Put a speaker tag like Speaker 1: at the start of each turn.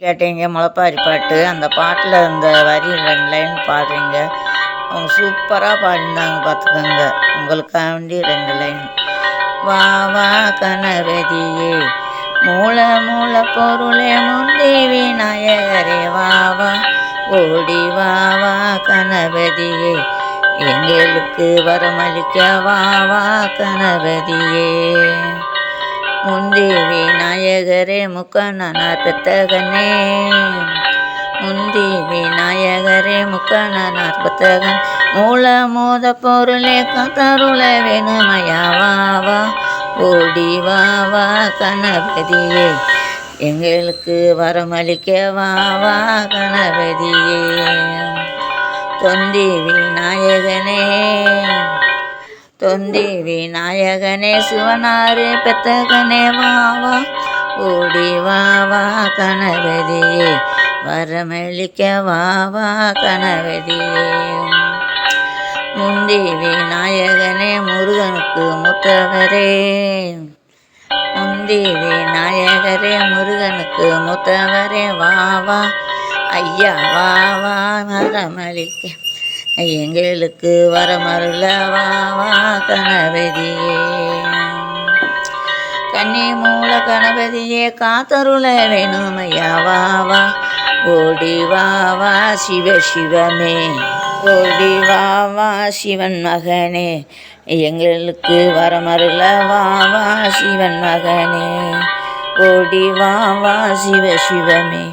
Speaker 1: கேட்டீங்க முளைப்பாரி பாட்டு. அந்த பாட்டில் இந்த வரி 2 லைன் பாடுறீங்க. அவங்க சூப்பராக பாடியிருந்தாங்க பார்த்துக்கோங்க. உங்களுக்காண்டி 2 லைன். வா வா கணபதியே மூல மூல பொருளே முந்தி விநாயகரே வா வா ஓடி வா வா கணபதியே எங்களுக்கு வரமளிக்க வா வா கணபதியே முந்தி விநாயகரே முக்கண்ணனார் பெத்தகனே முந்தி விநாயகரே முக்கண்ணனார் பெத்தகன் மூல மோத பொருளே கத்தருள வேணுமையா வா வா ஓடி வா வா கணபதியே எங்களுக்கு வரமளிக்க வா வா கணபதியே தொந்தி விநாயகனே தொந்தி விநாயகனே சிவனாரே பெத்தகனே வா வா ஓடி வா வா கணபதியே வரமளிக்க வா வா கணபதியே முந்தி விநாயகனே முருகனுக்கு மூத்தவரே முந்தி விநாயகரே முருகனுக்கு மூத்தவரே வா வா ஐயா வா வா வரமளிக்க எங்களுக்கு வரமருள வா வா கணபதியே கன்னி மூல கணபதியே காத்தருள வேணுமையா வா வா ஓடி வா வா சிவ சிவமே ஓடி வா வா சிவன் மகனே எங்களுக்கு வரமருள வா வா சிவன் மகனே ஓடி வா வா சிவ சிவமே